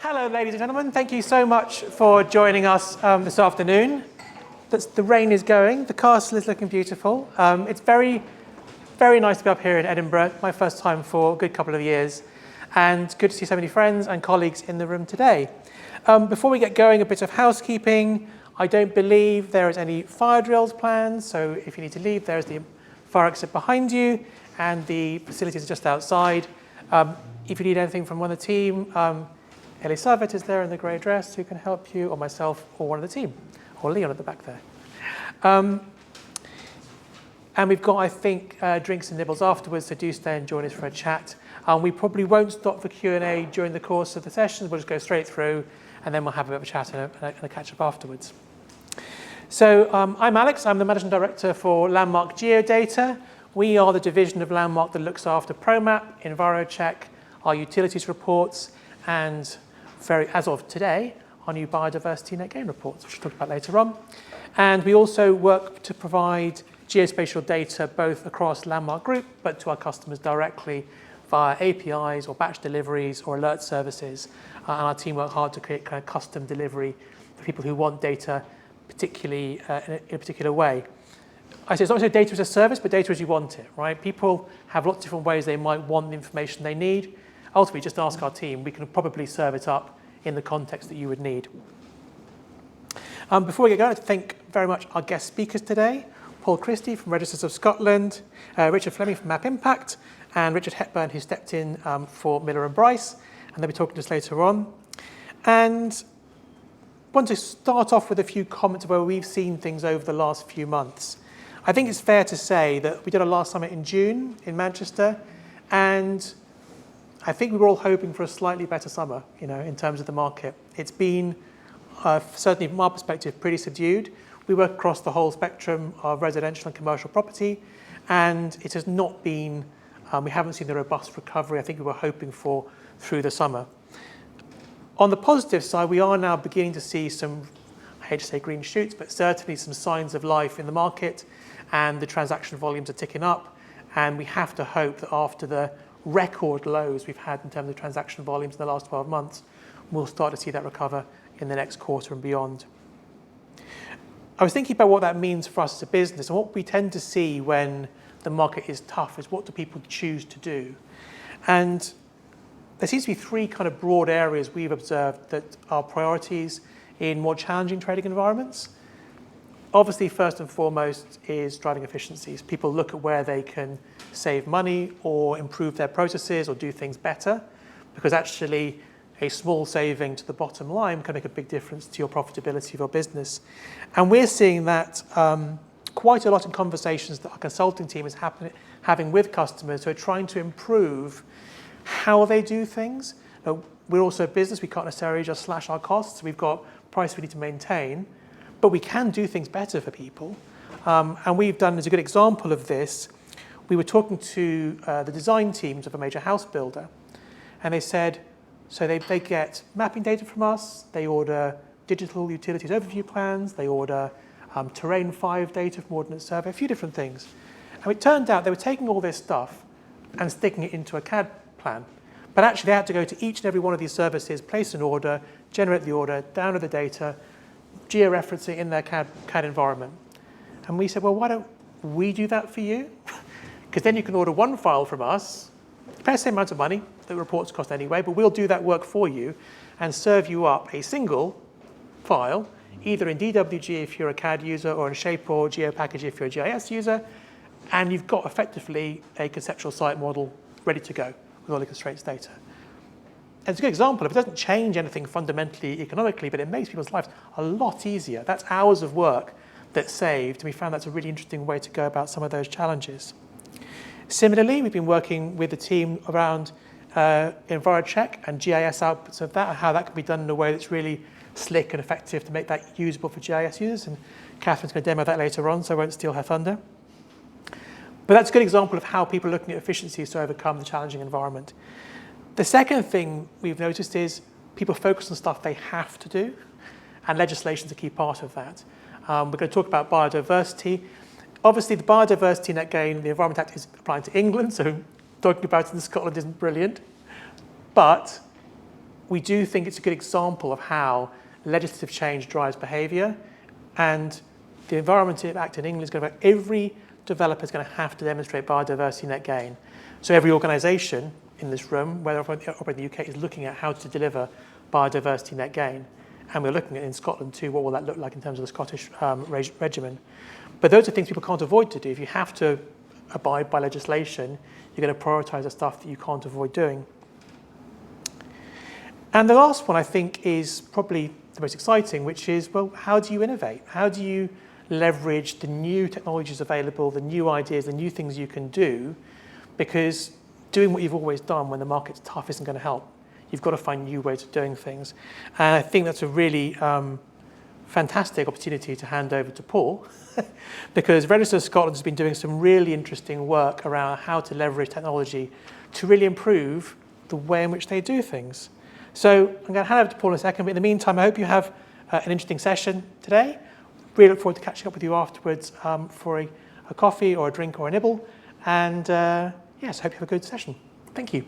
Hello, ladies and gentlemen. Thank you so much for joining us this afternoon. The rain is going. The castle is looking beautiful. It's very, very nice to be up here in Edinburgh. My first time for a good couple of years. And good to see so many friends and colleagues in the room today. Before we get going, a bit of housekeeping. I don't believe there is any fire drills planned. So if you need to leave, there's the fire exit behind you. And the facilities are just outside. If you need anything from one of the team, Ellie Savet is there in the grey dress who can help you, or myself, or one of the team, or Leon at the back there. And we've got, I think, drinks and nibbles afterwards, so do stay and join us for a chat. We probably won't stop for Q&A during the course of the sessions. We'll just go straight through, and then we'll have a bit of a chat and a catch-up afterwards. So I'm Alex. I'm the Managing Director for Landmark Geodata. We are the division of Landmark that looks after ProMap, EnviroCheck, our utilities reports, and as of today, our new biodiversity net gain reports, which we'll talk about later on. And we also work to provide geospatial data both across Landmark Group, but to our customers directly via APIs or batch deliveries or alert services. And our team work hard to create kind of custom delivery for people who want data particularly in a particular way. I say it's not necessarily data as a service, but data as you want it, right? People have lots of different ways they might want the information they need. Ultimately, just ask our team. We can probably serve it up in the context that you would need. Before we get going, I'd like to thank very much our guest speakers today, Paul Christie from Registers of Scotland, Richard Fleming from Map Impact, and Richard Hepburn, who stepped in for Miller and Bryce, and they'll be talking to us later on. And I want to start off with a few comments of where we've seen things over the last few months. I think it's fair to say that we did our last summit in June in Manchester, and I think we were all hoping for a slightly better summer, in terms of the market. It's been, certainly from our perspective, pretty subdued. We work across the whole spectrum of residential and commercial property, and it has not been, we haven't seen the robust recovery I think we were hoping for through the summer. On the positive side, we are now beginning to see some, I hate to say green shoots, but certainly some signs of life in the market, and the transaction volumes are ticking up, and we have to hope that after the record lows we've had in terms of transaction volumes in the last 12 months, we'll start to see that recover in the next quarter and beyond. I was thinking about what that means for us as a business, and what we tend to see when the market is tough is what do people choose to do. And there seems to be three kind of broad areas we've observed that are priorities in more challenging trading environments. Obviously, first and foremost is driving efficiencies. People look at where they can save money or improve their processes or do things better, because actually a small saving to the bottom line can make a big difference to your profitability of your business. And we're seeing that quite a lot in conversations that our consulting team is having with customers who are trying to improve how they do things. We're also a business, we can't necessarily just slash our costs. We've got price we need to maintain, but we can do things better for people. And we've done, as a good example of this, we were talking to the design teams of a major house builder, and they said, so they get mapping data from us, they order digital utilities overview plans, they order terrain 5 data from Ordnance Survey, a few different things. And it turned out they were taking all this stuff and sticking it into a CAD plan. But actually they had to go to each and every one of these services, place an order, generate the order, download the data, georeference it in their CAD environment. And we said, well, why don't we do that for you? Because then you can order one file from us, pay the same amount of money that reports cost anyway, but we'll do that work for you and serve you up a single file, either in DWG if you're a CAD user, or in Shape or GeoPackage if you're a GIS user, and you've got effectively a conceptual site model ready to go with all the constraints data. And it's a good example. If it doesn't change anything fundamentally economically, but it makes people's lives a lot easier. That's hours of work that's saved, and we found that's a really interesting way to go about some of those challenges. Similarly, we've been working with the team around EnviroCheck and GIS outputs of that, and how that can be done in a way that's really slick and effective to make that usable for GIS users. And Catherine's going to demo that later on, so I won't steal her thunder. But that's a good example of how people are looking at efficiencies to overcome the challenging environment. The second thing we've noticed is people focus on stuff they have to do, and legislation is a key part of that. We're going to talk about biodiversity. Obviously, the Biodiversity Net Gain, the Environment Act, is applying to England, so talking about it in Scotland isn't brilliant. But we do think it's a good example of how legislative change drives behaviour, and the Environment Act in England is going to, every developer is going to have to demonstrate biodiversity net gain. So every organisation in this room, whether operating in the UK, is looking at how to deliver biodiversity net gain. And we're looking at in Scotland too, what will that look like in terms of the Scottish regimen. But those are things people can't avoid to do. If you have to abide by legislation, you're going to prioritise the stuff that you can't avoid doing. And the last one, I think, is probably the most exciting, which is, well, how do you innovate? How do you leverage the new technologies available, the new ideas, the new things you can do? Because doing what you've always done when the market's tough isn't going to help. You've got to find new ways of doing things. And I think that's a really fantastic opportunity to hand over to Paul, because Register of Scotland has been doing some really interesting work around how to leverage technology to really improve the way in which they do things. So I'm going to hand over to Paul in a second, but in the meantime, I hope you have an interesting session today. Really look forward to catching up with you afterwards for a coffee or a drink or a nibble. And yes, I hope you have a good session. Thank you.